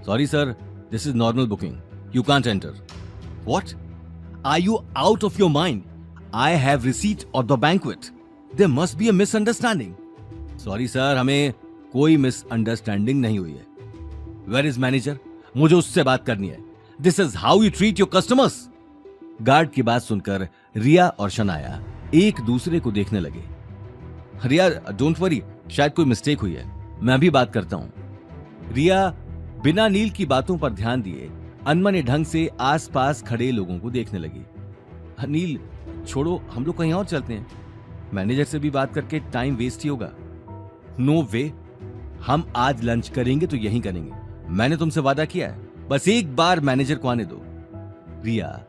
Sorry sir, this is normal booking. You can't enter. What? Are you out of your mind? I have receipt of the banquet. There must be a misunderstanding. Sorry sir, हमें कोई misunderstanding नहीं हुई है. Where is manager? मुझे उससे बात करनी है. This is how you treat your customers. Guard की बात सुनकर रिया और शनाया एक दूसरे को देखने लगे. रिया, डोंट वरी, शायद कोई मिस्टेक हुई है, मैं भी बात करता हूं. रिया बिना नील की बातों पर ध्यान दिए अनमने ढंग से आसपास खड़े लोगों को देखने लगी. नील, छोड़ो, हम लोग कहीं और चलते हैं. मैनेजर से भी बात करके टाइम वेस्ट ही होगा. नो वे, हम आज लंच करेंगे तो यहीं करेंगे. मैंने तुमसे वादा किया है, बस एक बार मैनेजर को आने दो. रिया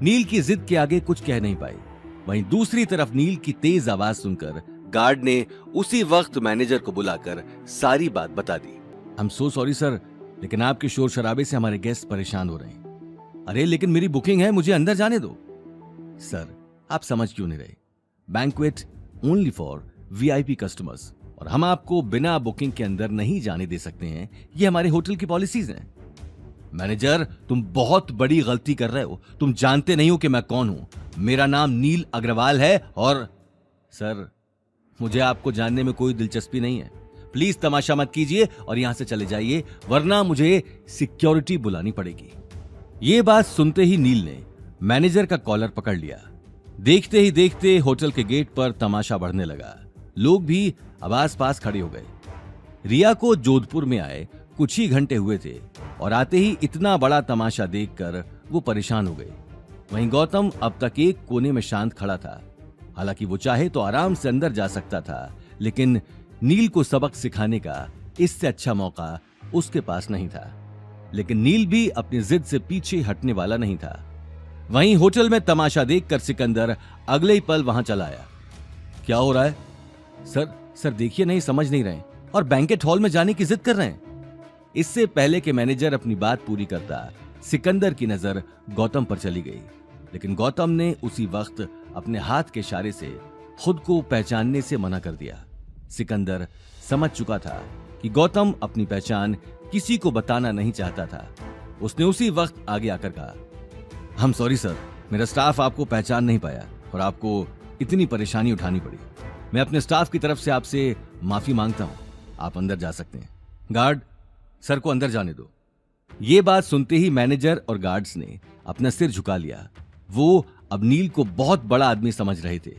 नील की जिद के आगे कुछ कह नहीं पाई. वहीं दूसरी तरफ नील की तेज आवाज सुनकर गार्ड ने उसी वक्त मैनेजर को बुलाकर सारी बात बता दी. I am so sorry sir, लेकिन आपके शोर शराबे से हमारे गेस्ट परेशान हो रहे हैं. अरे लेकिन मेरी बुकिंग है, मुझे अंदर जाने दो. सर, आप समझ क्यों नहीं रहे? Banquet only for VIP customers, और हम आपको बिना बुकिंग के अंदर नहीं जाने दे सकते हैं. ये हमारे होटल की पॉलिसीज हैं. मैनेजर, तुम बहुत बड़ी गलती कर रहे हो. तुम जानते नहीं हो कि मैं कौन हूं. मेरा नाम नील अग्रवाल है और सर, मुझे आपको जानने में कोई दिलचस्पी नहीं है. प्लीज तमाशा मत कीजिए और यहां से चले जाइए, वरना मुझे सिक्योरिटी बुलानी पड़ेगी. यह बात सुनते ही नील ने मैनेजर का कॉलर पकड़ लिया. देखते ही देखते होटल के गेट पर तमाशा बढ़ने लगा. लोग भी अब आसपास खड़े हो गए. रिया को जोधपुर में आए कुछ ही घंटे हुए थे और आते ही इतना बड़ा तमाशा देखकर वो परेशान हो गए. वहीं गौतम अब तक एक कोने में शांत खड़ा था. हालांकि वो चाहे तो आराम से अंदर जा सकता था, लेकिन नील को सबक सिखाने का इससे अच्छा मौका उसके पास नहीं था. लेकिन नील भी अपनी जिद से पीछे हटने वाला नहीं था. वहीं होटल में तमाशा देखकर सिकंदर अगले ही पल वहां चला आया. क्या हो रहा है? सर देखिए, नहीं समझ नहीं रहे और बैंकेट हॉल में जाने की जिद कर रहे हैं. इससे पहले कि मैनेजर अपनी बात पूरी करता, सिकंदर की नजर गौतम पर चली गई. लेकिन गौतम ने उसी वक्त अपने हाथ के इशारे से खुद को पहचानने से मना कर दिया. सिकंदर समझ चुका था कि गौतम अपनी पहचान किसी को बताना नहीं चाहता था. उसने उसी वक्त आगे आकर कहा, हम सॉरी सर, मेरा स्टाफ आपको पहचान नहीं पाया और आपको इतनी परेशानी उठानी पड़ी. मैं अपने स्टाफ की तरफ से आपसे माफी मांगता हूं. आप अंदर जा सकते हैं. गार्ड, सर को अंदर जाने दो. ये बात सुनते ही मैनेजर और गार्ड्स ने अपना सिर झुका लिया. वो अब नील को बहुत बड़ा आदमी समझ रहे थे.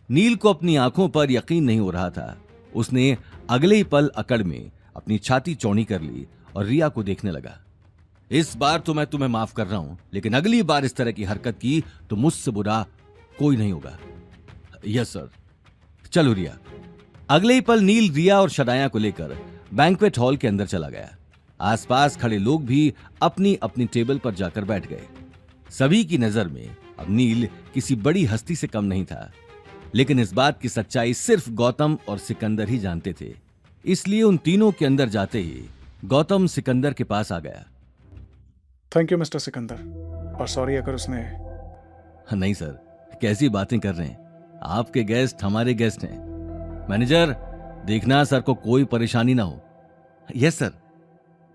नील को अपनी आंखों पर यकीन नहीं हो रहा था. उसने अगले ही पल अकड़ में अपनी छाती चौड़ी कर ली और रिया को देखने लगा. इस बार तो मैं तुम्हें माफ कर रहा हूं, लेकिन अगली बार इस तरह की हरकत की तो मुझसे बुरा कोई नहीं होगा. Yes sir. चलो रिया. अगले ही पल नील रिया और शनाया को लेकर बैंक्वेट हॉल के अंदर चला गया. आसपास खड़े लोग भी अपनी अपनी टेबल पर जाकर बैठ गए. सभी की नजर में अब नील किसी बड़ी हस्ती से कम नहीं था. लेकिन इस बात की सच्चाई सिर्फ गौतम और सिकंदर ही जानते थे. इसलिए उन तीनों के अंदर जाते ही गौतम सिकंदर के पास आ गया. थैंक यू मिस्टर सिकंदर, और सॉरी अगर उसने... नहीं सर, कैसी बातें कर रहे हैं. आपके गेस्ट हमारे गेस्ट हैं. मैनेजर, देखना सर को कोई परेशानी ना हो. Yes sir.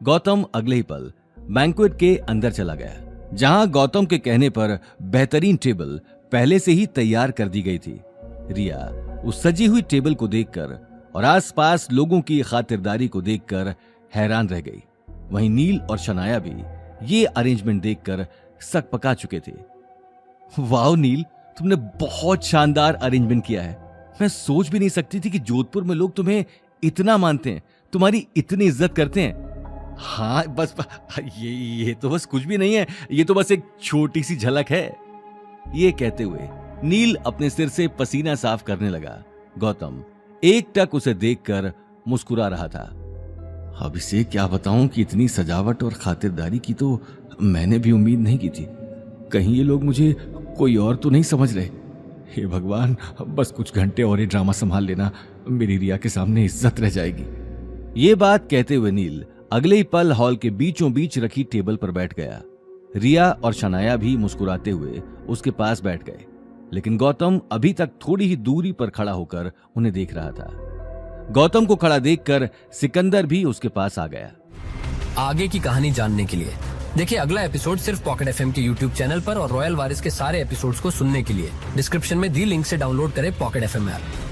गौतम अगले ही पल बैंक्वेट के अंदर चला गया, जहां गौतम के कहने पर बेहतरीन टेबल पहले से ही तैयार कर दी गई थी. रिया उस सजी हुई टेबल को देखकर और आसपास लोगों की खातिरदारी को देखकर हैरान रह गई. वहीं नील और शनाया भी ये अरेंजमेंट देखकर सक पका चुके थे. वाह नील, तुमने बहुत शानदार अरेंजमेंट किया है. मैं सोच भी नहीं सकती थी कि जोधपुर में लोग तुम्हें इतना मानते हैं, तुम्हारी इतनी इज्जत करते हैं. हाँ बस ये तो बस कुछ भी नहीं है, ये तो बस एक छोटी सी झलक है. ये कहते हुए नील अपने सिर से पसीना साफ करने लगा. गौतम एकटक उसे देखकर मुस्कुरा रहा था. अब इसे क्या बताऊं कि इतनी सजावट और खातिरदारी की तो मैंने भी उम्मीद नहीं की थी. कहीं ये लोग मुझे कोई और तो नहीं समझ रहे. हे भगवान, बस कुछ घंटे और ये ड्रामा संभाल लेना, मेरी रिया के सामने इज्जत रह जाएगी. ये बात कहते हुए नील अगले ही पल हॉल के बीचों बीच रखी टेबल पर बैठ गया. रिया और शनाया भी मुस्कुराते हुए उसके पास बैठ गए. लेकिन गौतम अभी तक थोड़ी ही दूरी पर खड़ा होकर उन्हें देख रहा था. गौतम को खड़ा देखकर सिकंदर भी उसके पास आ गया. आगे की कहानी जानने के लिए देखिए अगला एपिसोड सिर्फ पॉकेट एफएम के यूट्यूब चैनल पर और रॉयल वारिस के सारे एपिसोड्स को सुनने के लिए डिस्क्रिप्शन में दी लिंक से डाउनलोड करें पॉकेट एफएम ऐप।